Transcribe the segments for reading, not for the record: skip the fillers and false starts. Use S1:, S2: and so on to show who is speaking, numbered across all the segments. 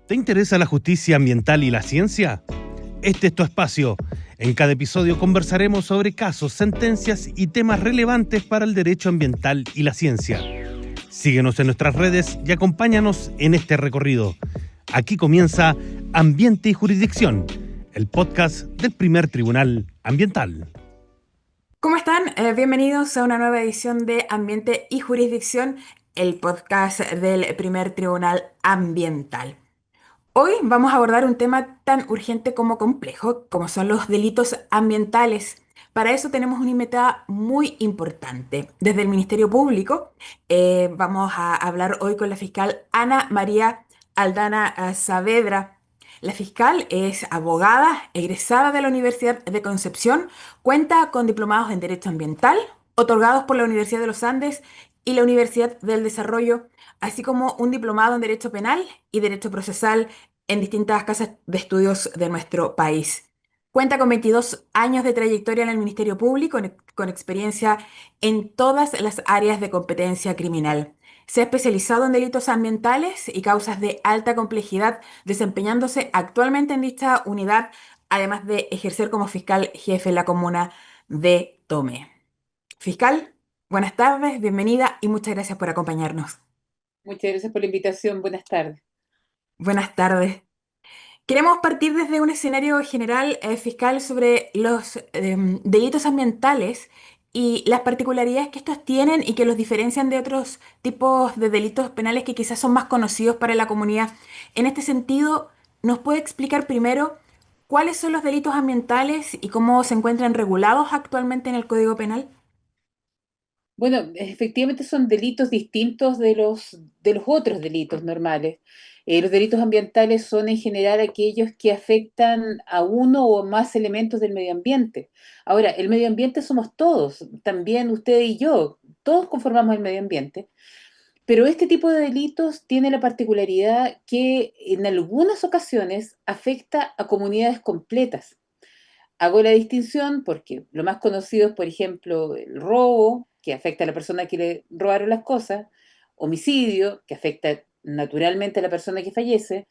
S1: ¿Te interesa la justicia ambiental y la ciencia? Este es tu espacio. En cada episodio conversaremos sobre casos, sentencias y temas relevantes para el derecho ambiental y la ciencia. Síguenos en nuestras redes y acompáñanos en este recorrido. Aquí comienza Ambiente y Jurisdicción, el podcast del Primer Tribunal Ambiental.
S2: ¿Cómo están? Bienvenidos a una nueva edición de Ambiente y Jurisdicción, el podcast del Primer Tribunal Ambiental. Hoy vamos a abordar un tema tan urgente como complejo, como son los delitos ambientales. Para eso tenemos una invitada muy importante. Desde el Ministerio Público vamos a hablar hoy con la fiscal Ana María Aldana Saavedra. La fiscal es abogada, egresada de la Universidad de Concepción, cuenta con diplomados en Derecho Ambiental, otorgados por la Universidad de los Andes y la Universidad del Desarrollo, así como un diplomado en Derecho Penal y Derecho Procesal en distintas casas de estudios de nuestro país. Cuenta con 22 años de trayectoria en el Ministerio Público, con experiencia en todas las áreas de competencia criminal. Se ha especializado en delitos ambientales y causas de alta complejidad, desempeñándose actualmente en dicha unidad, además de ejercer como fiscal jefe en la comuna de Tomé. Fiscal, buenas tardes, bienvenida y muchas gracias por acompañarnos.
S3: Muchas gracias por la invitación. Buenas tardes.
S2: Buenas tardes. Queremos partir desde un escenario general, fiscal, sobre los delitos ambientales y las particularidades que estos tienen y que los diferencian de otros tipos de delitos penales que quizás son más conocidos para la comunidad. En este sentido, ¿nos puede explicar primero cuáles son los delitos ambientales y cómo se encuentran regulados actualmente en el Código Penal?
S3: Bueno, efectivamente son delitos distintos de los otros delitos normales. Los delitos ambientales son en general aquellos que afectan a uno o más elementos del medio ambiente. Ahora, el medio ambiente somos todos, también usted y yo, todos conformamos el medio ambiente, pero este tipo de delitos tiene la particularidad que en algunas ocasiones afecta a comunidades completas. Hago la distinción porque lo más conocido es, por ejemplo, el robo, que afecta a la persona que le robaron las cosas, homicidio, que afecta naturalmente a la persona que fallece,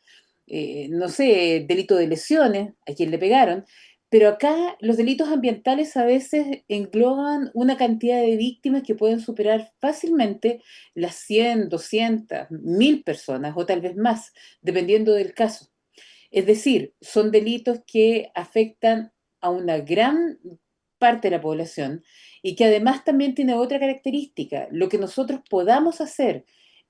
S3: no sé, delito de lesiones, a quien le pegaron, pero acá los delitos ambientales a veces engloban una cantidad de víctimas que pueden superar fácilmente las 100, 200, 1000 personas o tal vez más, dependiendo del caso. Es decir, son delitos que afectan a una gran parte de la población y que además también tiene otra característica. Lo que nosotros podamos hacer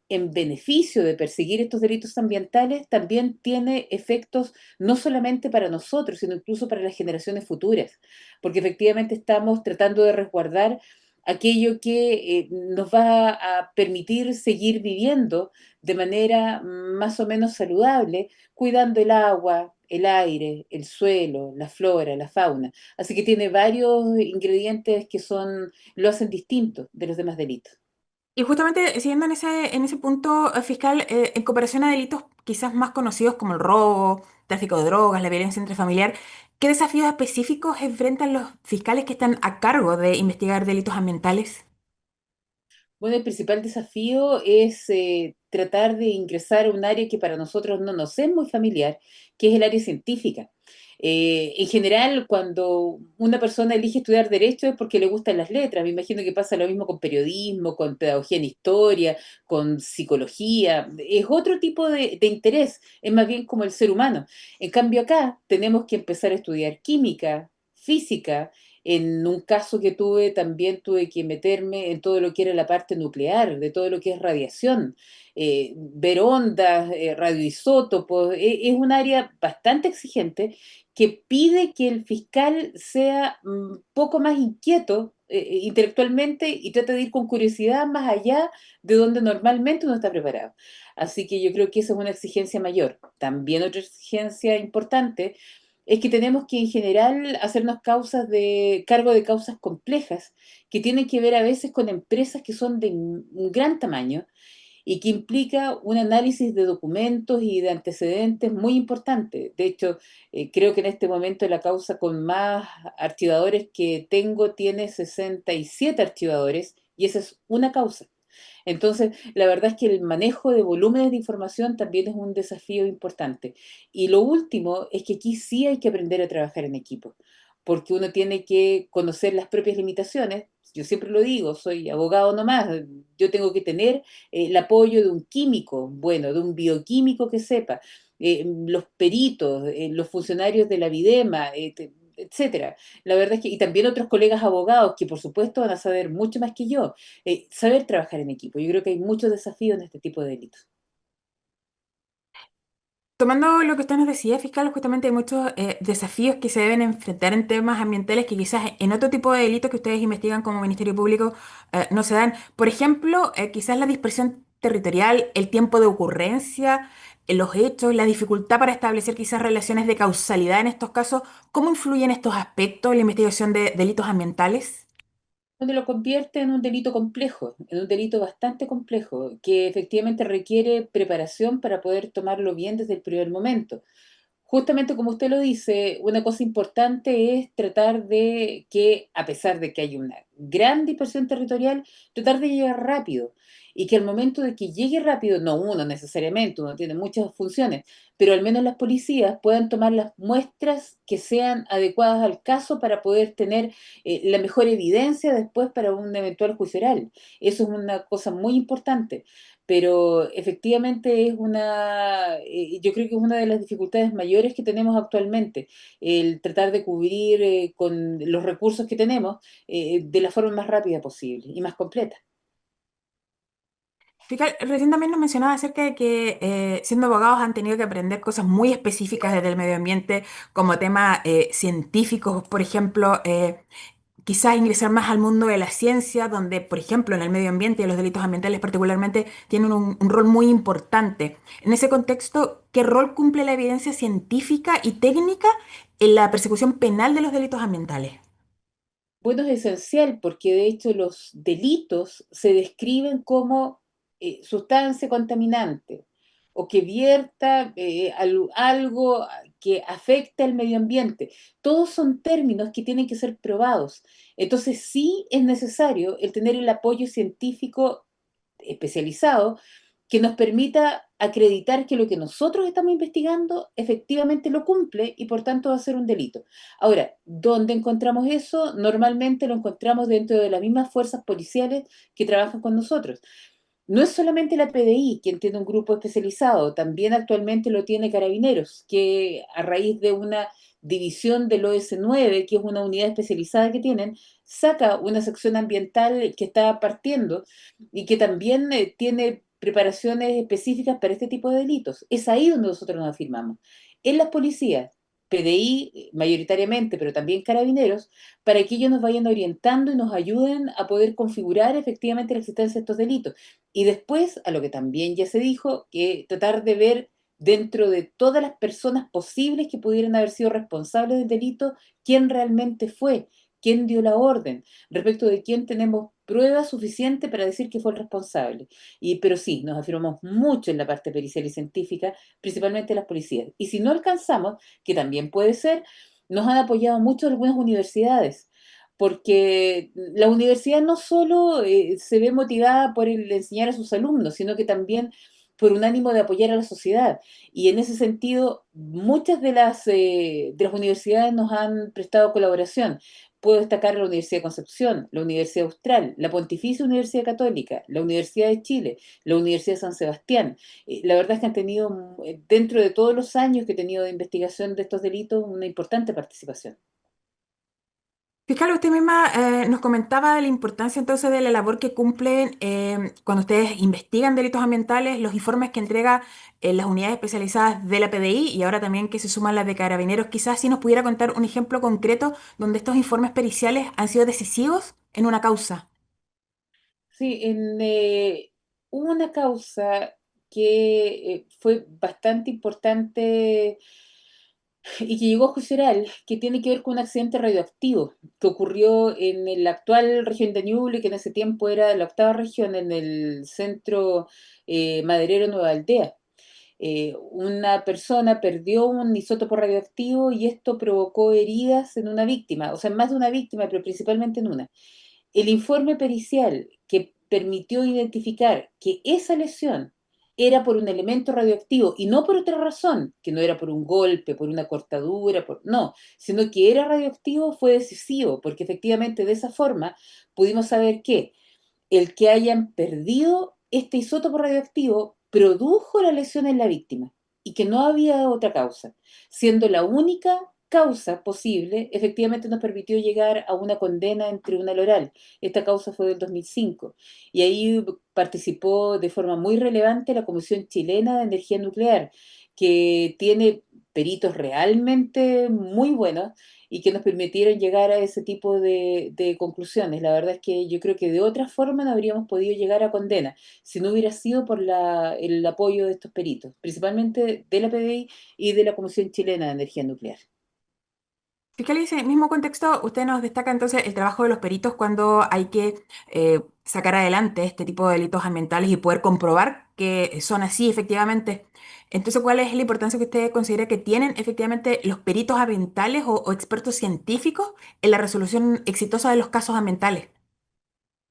S3: en beneficio de perseguir estos delitos ambientales también tiene efectos no solamente para nosotros, sino incluso para las generaciones futuras, porque efectivamente estamos tratando de resguardar aquello que nos va a permitir seguir viviendo de manera más o menos saludable, cuidando el agua, el aire, el suelo, la flora, la fauna. Así que tiene varios ingredientes que lo hacen distinto de los demás delitos.
S2: Y justamente siguiendo en ese punto, fiscal, en comparación a delitos quizás más conocidos como el robo, tráfico de drogas, la violencia intrafamiliar, ¿qué desafíos específicos enfrentan los fiscales que están a cargo de investigar delitos ambientales?
S3: Bueno, el principal desafío es tratar de ingresar a un área que para nosotros no nos es muy familiar, que es el área científica. En general, cuando una persona elige estudiar derecho es porque le gustan las letras. Me imagino que pasa lo mismo con periodismo, con pedagogía en historia, con psicología. Es otro tipo de interés, es más bien como el ser humano. En cambio, acá tenemos que empezar a estudiar química, física. En un caso que tuve, también tuve que meterme en todo lo que era la parte nuclear, de todo lo que es radiación, ver ondas, radioisótopos. Es un área bastante exigente que pide que el fiscal sea un poco más inquieto intelectualmente y trate de ir con curiosidad más allá de donde normalmente uno está preparado. Así que yo creo que esa es una exigencia mayor. También otra exigencia importante es que tenemos que en general hacernos cargo de causas complejas que tienen que ver a veces con empresas que son de un gran tamaño y que implica un análisis de documentos y de antecedentes muy importante. De hecho, creo que en este momento la causa con más archivadores que tengo tiene 67 archivadores y esa es una causa. Entonces, la verdad es que el manejo de volúmenes de información también es un desafío importante. Y lo último es que aquí sí hay que aprender a trabajar en equipo, porque uno tiene que conocer las propias limitaciones. Yo siempre lo digo, soy abogado nomás, yo tengo que tener el apoyo de un químico, bueno, de un bioquímico que sepa, los peritos, los funcionarios de la Videma, etcétera. La verdad es que, y también otros colegas abogados que por supuesto van a saber mucho más que yo, saber trabajar en equipo. Yo creo que hay muchos desafíos en este tipo de delitos.
S2: Tomando lo que usted nos decía, fiscal, justamente hay muchos desafíos que se deben enfrentar en temas ambientales que quizás en otro tipo de delitos que ustedes investigan como Ministerio Público no se dan. Por ejemplo, quizás la dispersión territorial, el tiempo de ocurrencia, los hechos, la dificultad para establecer quizás relaciones de causalidad en estos casos. ¿Cómo influyen estos aspectos en la investigación de delitos ambientales?
S3: Donde lo convierte en un delito complejo, en un delito bastante complejo, que efectivamente requiere preparación para poder tomarlo bien desde el primer momento. Justamente como usted lo dice, una cosa importante es tratar de que, a pesar de que hay una gran dispersión territorial, tratar de llegar rápido. Y que al momento de que llegue rápido, no uno necesariamente, uno tiene muchas funciones, pero al menos las policías puedan tomar las muestras que sean adecuadas al caso para poder tener la mejor evidencia después para un eventual juicio oral. Eso es una cosa muy importante, pero efectivamente yo creo que es una de las dificultades mayores que tenemos actualmente, el tratar de cubrir con los recursos que tenemos de la forma más rápida posible y más completa.
S2: Fiscal, recién también nos mencionaba acerca de que siendo abogados han tenido que aprender cosas muy específicas desde el medio ambiente, como temas científicos, por ejemplo, quizás ingresar más al mundo de la ciencia, donde, por ejemplo, en el medio ambiente y los delitos ambientales particularmente tienen un rol muy importante. En ese contexto, ¿qué rol cumple la evidencia científica y técnica en la persecución penal de los delitos ambientales?
S3: Bueno, es esencial porque de hecho los delitos se describen como sustancia contaminante o que vierta algo que afecte al medio ambiente. Todos son términos que tienen que ser probados. Entonces sí es necesario el tener el apoyo científico especializado que nos permita acreditar que lo que nosotros estamos investigando efectivamente lo cumple y por tanto va a ser un delito. Ahora, ¿dónde encontramos eso? Normalmente lo encontramos dentro de las mismas fuerzas policiales que trabajan con nosotros. No es solamente la PDI quien tiene un grupo especializado, también actualmente lo tiene Carabineros, que a raíz de una división del OS9, que es una unidad especializada que tienen, saca una sección ambiental que está partiendo y que también tiene preparaciones específicas para este tipo de delitos. Es ahí donde nosotros nos afirmamos. En las policías, PDI mayoritariamente, pero también Carabineros, para que ellos nos vayan orientando y nos ayuden a poder configurar efectivamente la existencia de estos delitos. Y después, a lo que también ya se dijo, que tratar de ver dentro de todas las personas posibles que pudieran haber sido responsables del delito, quién realmente fue, quién dio la orden, respecto de quién tenemos prueba suficiente para decir que fue el responsable. Pero sí, nos afirmamos mucho en la parte pericial y científica, principalmente las policías. Y si no alcanzamos, que también puede ser, nos han apoyado mucho algunas universidades porque la universidad no solo se ve motivada por el enseñar a sus alumnos, sino que también por un ánimo de apoyar a la sociedad. Y en ese sentido, muchas de las universidades nos han prestado colaboración. Puedo destacar la Universidad de Concepción, la Universidad Austral, la Pontificia Universidad Católica, la Universidad de Chile, la Universidad de San Sebastián. La verdad es que han tenido, dentro de todos los años que he tenido de investigación de estos delitos, una importante participación.
S2: Fiscal, usted misma nos comentaba de la importancia entonces de la labor que cumplen cuando ustedes investigan delitos ambientales, los informes que entrega las unidades especializadas de la PDI y ahora también que se suman las de Carabineros. Quizás si nos pudiera contar un ejemplo concreto donde estos informes periciales han sido decisivos en una causa.
S3: Sí, hubo una causa que fue bastante importante y que llegó a juicio oral, que tiene que ver con un accidente radioactivo que ocurrió en la actual región de Ñuble, que en ese tiempo era la octava región, en el centro maderero Nueva Aldea. Una persona perdió un isótopo radioactivo y esto provocó heridas en una víctima, o sea, en más de una víctima, pero principalmente en una. El informe pericial que permitió identificar que esa lesión era por un elemento radioactivo y no por otra razón, que no era por un golpe, por una cortadura, no, sino que era radioactivo, fue decisivo, porque efectivamente de esa forma pudimos saber que el que hayan perdido este isótopo radioactivo produjo la lesión en la víctima y que no había otra causa, siendo la única causa posible, efectivamente nos permitió llegar a una condena en tribunal oral. Esta causa fue del 2005 y ahí participó de forma muy relevante la Comisión Chilena de Energía Nuclear, que tiene peritos realmente muy buenos y que nos permitieron llegar a ese tipo de conclusiones. La verdad es que yo creo que de otra forma no habríamos podido llegar a condena si no hubiera sido por el apoyo de estos peritos, principalmente de la PDI y de la Comisión Chilena de Energía Nuclear.
S2: Fiscal, en ese mismo contexto, usted nos destaca entonces el trabajo de los peritos cuando hay que sacar adelante este tipo de delitos ambientales y poder comprobar que son así efectivamente. Entonces, ¿cuál es la importancia que usted considera que tienen efectivamente los peritos ambientales o expertos científicos en la resolución exitosa de los casos ambientales?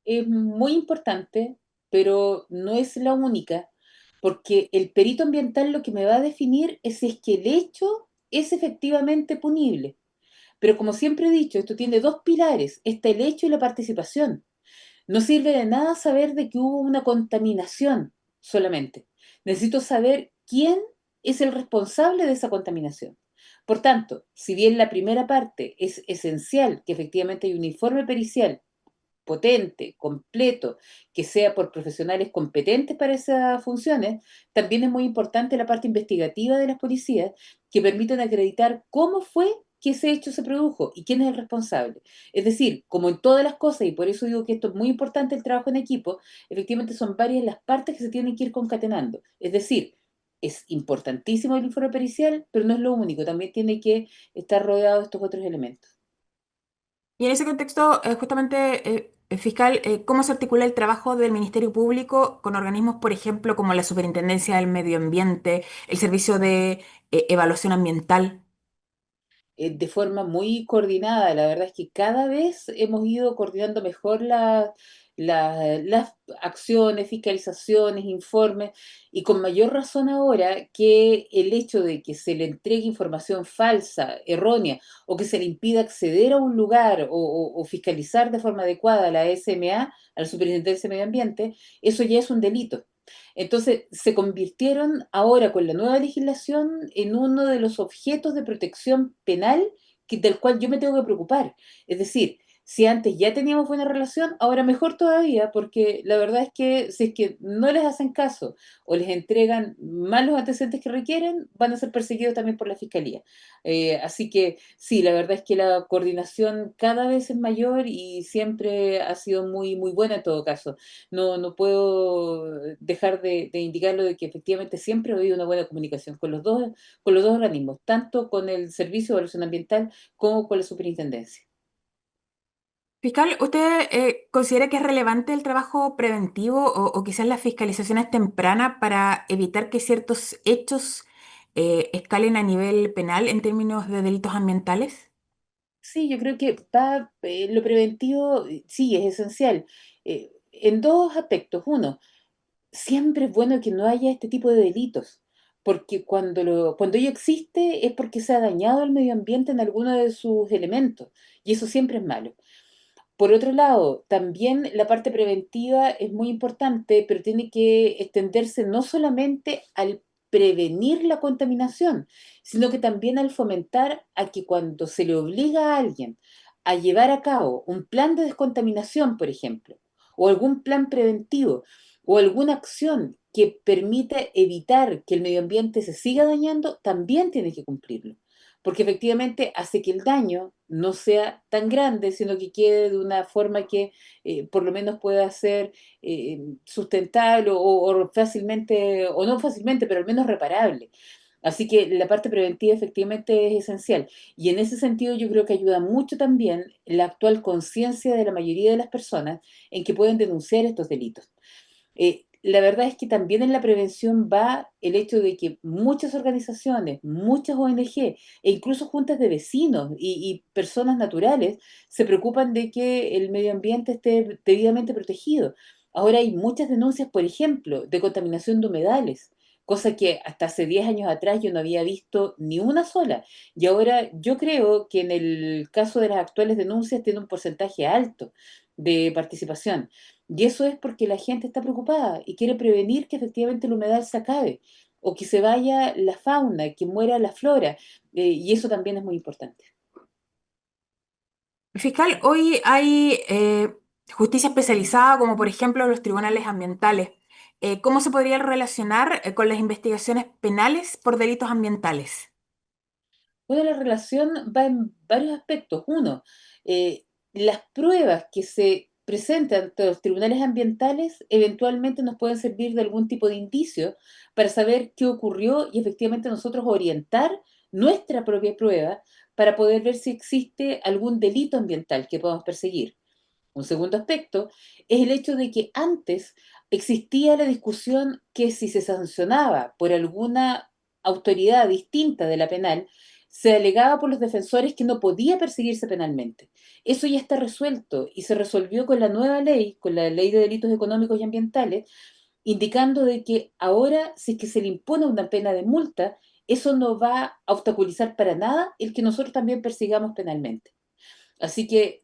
S3: Es muy importante, pero no es la única, porque el perito ambiental lo que me va a definir es si es que el hecho es efectivamente punible. Pero como siempre he dicho, esto tiene dos pilares, está el hecho y la participación. No sirve de nada saber de que hubo una contaminación solamente. Necesito saber quién es el responsable de esa contaminación. Por tanto, si bien la primera parte es esencial, que efectivamente hay un informe pericial potente, completo, que sea por profesionales competentes para esas funciones, también es muy importante la parte investigativa de las policías que permiten acreditar cómo fue que ese hecho se produjo y quién es el responsable. Es decir, como en todas las cosas, y por eso digo que esto es muy importante el trabajo en equipo, efectivamente son varias las partes que se tienen que ir concatenando. Es decir, es importantísimo el informe pericial, pero no es lo único, también tiene que estar rodeado de estos otros elementos.
S2: Y en ese contexto, justamente, fiscal, ¿cómo se articula el trabajo del Ministerio Público con organismos, por ejemplo, como la Superintendencia del Medio Ambiente, el Servicio de Evaluación Ambiental?
S3: De forma muy coordinada. La verdad es que cada vez hemos ido coordinando mejor las acciones, fiscalizaciones, informes, y con mayor razón ahora que el hecho de que se le entregue información falsa, errónea, o que se le impida acceder a un lugar o fiscalizar de forma adecuada a la SMA, a la Superintendencia de Medio Ambiente, eso ya es un delito. Entonces, se convirtieron ahora con la nueva legislación en uno de los objetos de protección penal del cual yo me tengo que preocupar. Es decir, si antes ya teníamos buena relación, ahora mejor todavía, porque la verdad es que si es que no les hacen caso o les entregan más los antecedentes que requieren, van a ser perseguidos también por la fiscalía. Así que sí, la verdad es que la coordinación cada vez es mayor y siempre ha sido muy, muy buena en todo caso. No puedo dejar de indicarlo de que efectivamente siempre ha habido una buena comunicación con los dos organismos, tanto con el Servicio de Evaluación Ambiental como con la Superintendencia.
S2: Fiscal, ¿usted considera que es relevante el trabajo preventivo o quizás las fiscalizaciones tempranas para evitar que ciertos hechos escalen a nivel penal en términos de delitos ambientales?
S3: Sí, yo creo que lo preventivo, sí, es esencial, en dos aspectos. Uno, siempre es bueno que no haya este tipo de delitos, porque cuando ello existe es porque se ha dañado el medio ambiente en alguno de sus elementos, y eso siempre es malo. Por otro lado, también la parte preventiva es muy importante, pero tiene que extenderse no solamente al prevenir la contaminación, sino que también al fomentar a que cuando se le obliga a alguien a llevar a cabo un plan de descontaminación, por ejemplo, o algún plan preventivo, o alguna acción que permita evitar que el medio ambiente se siga dañando, también tiene que cumplirlo, porque efectivamente hace que el daño no sea tan grande, sino que quede de una forma que por lo menos pueda ser sustentable o fácilmente, o no fácilmente, pero al menos reparable. Así que la parte preventiva efectivamente es esencial. Y en ese sentido yo creo que ayuda mucho también la actual conciencia de la mayoría de las personas en que pueden denunciar estos delitos. La verdad es que también en la prevención va el hecho de que muchas organizaciones, muchas ONG e incluso juntas de vecinos y personas naturales se preocupan de que el medio ambiente esté debidamente protegido. Ahora hay muchas denuncias, por ejemplo, de contaminación de humedales, cosa que hasta hace 10 años atrás yo no había visto ni una sola. Y ahora yo creo que en el caso de las actuales denuncias tiene un porcentaje alto de participación. Y eso es porque la gente está preocupada y quiere prevenir que efectivamente el humedal se acabe o que se vaya la fauna, que muera la flora. Y eso también es muy importante.
S2: Fiscal, hoy hay justicia especializada, como por ejemplo los tribunales ambientales. ¿Cómo se podría relacionar con las investigaciones penales por delitos ambientales?
S3: Bueno, la relación va en varios aspectos. Uno, eh, las pruebas que se presentan ante los tribunales ambientales eventualmente nos pueden servir de algún tipo de indicio para saber qué ocurrió y efectivamente nosotros orientar nuestra propia prueba para poder ver si existe algún delito ambiental que podamos perseguir. Un segundo aspecto es el hecho de que antes existía la discusión que si se sancionaba por alguna autoridad distinta de la penal, se alegaba por los defensores que no podía perseguirse penalmente. Eso ya está resuelto y se resolvió con la nueva ley, con la ley de delitos económicos y ambientales, indicando de que ahora, si es que se le impone una pena de multa, eso no va a obstaculizar para nada el que nosotros también persigamos penalmente. Así que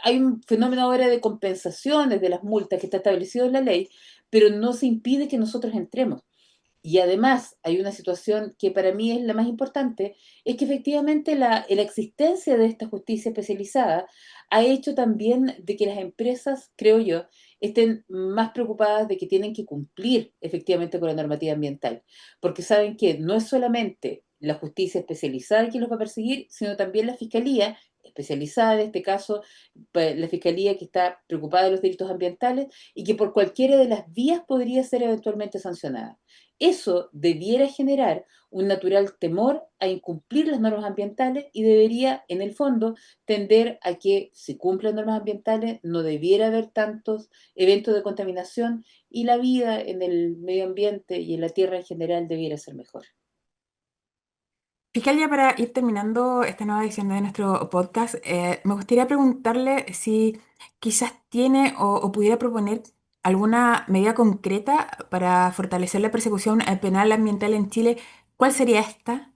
S3: hay un fenómeno ahora de compensaciones de las multas que está establecido en la ley, pero no se impide que nosotros entremos. Y además hay una situación que para mí es la más importante, es que efectivamente la existencia de esta justicia especializada ha hecho también de que las empresas, creo yo, estén más preocupadas de que tienen que cumplir efectivamente con la normativa ambiental, porque saben que no es solamente la justicia especializada quien los va a perseguir, sino también la fiscalía especializada, en este caso la fiscalía que está preocupada de los delitos ambientales y que por cualquiera de las vías podría ser eventualmente sancionada. Eso debiera generar un natural temor a incumplir las normas ambientales y debería, en el fondo, tender a que si cumplen normas ambientales no debiera haber tantos eventos de contaminación y la vida en el medio ambiente y en la tierra en general debiera ser mejor.
S2: Fiscal, ya para ir terminando esta nueva edición de nuestro podcast, me gustaría preguntarle si quizás tiene o pudiera proponer alguna medida concreta para fortalecer la persecución penal ambiental en Chile. ¿Cuál sería esta?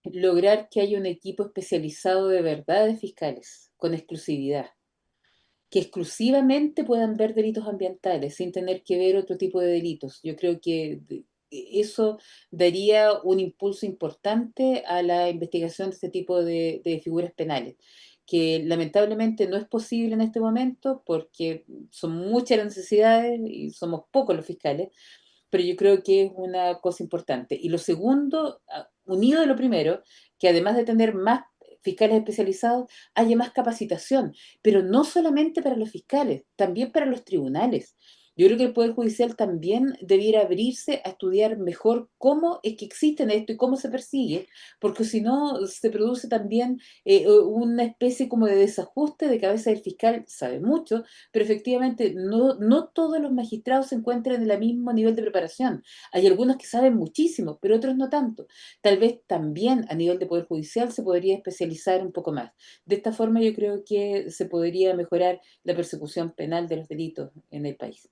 S3: Lograr que haya un equipo especializado de verdad de fiscales, con exclusividad, que exclusivamente puedan ver delitos ambientales sin tener que ver otro tipo de delitos. Yo creo que eso daría un impulso importante a la investigación de este tipo de figuras penales, que lamentablemente no es posible en este momento porque son muchas las necesidades y somos pocos los fiscales, pero yo creo que es una cosa importante. Y lo segundo, unido de lo primero, que además de tener más fiscales especializados, haya más capacitación, pero no solamente para los fiscales, también para los tribunales. Yo creo que el Poder Judicial también debiera abrirse a estudiar mejor cómo es que existen esto y cómo se persigue, porque si no se produce también una especie como de desajuste de que a veces el fiscal sabe mucho, pero efectivamente no todos los magistrados se encuentran en el mismo nivel de preparación. Hay algunos que saben muchísimo, pero otros no tanto. Tal vez también a nivel de Poder Judicial se podría especializar un poco más. De esta forma yo creo que se podría mejorar la persecución penal de los delitos en el país.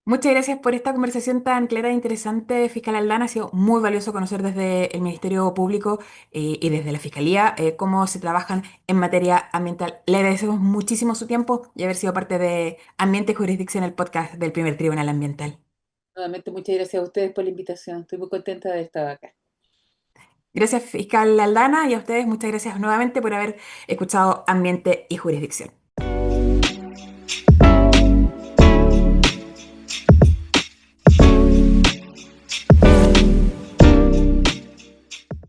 S2: Muchas gracias por esta conversación tan clara e interesante, fiscal Aldana. Ha sido muy valioso conocer desde el Ministerio Público y desde la Fiscalía cómo se trabajan en materia ambiental. Le agradecemos muchísimo su tiempo y haber sido parte de Ambiente y Jurisdicción, el podcast del primer Tribunal Ambiental.
S3: Nuevamente, muchas gracias a ustedes por la invitación. Estoy muy contenta de estar acá.
S2: Gracias, fiscal Aldana, y a ustedes muchas gracias nuevamente por haber escuchado Ambiente y Jurisdicción.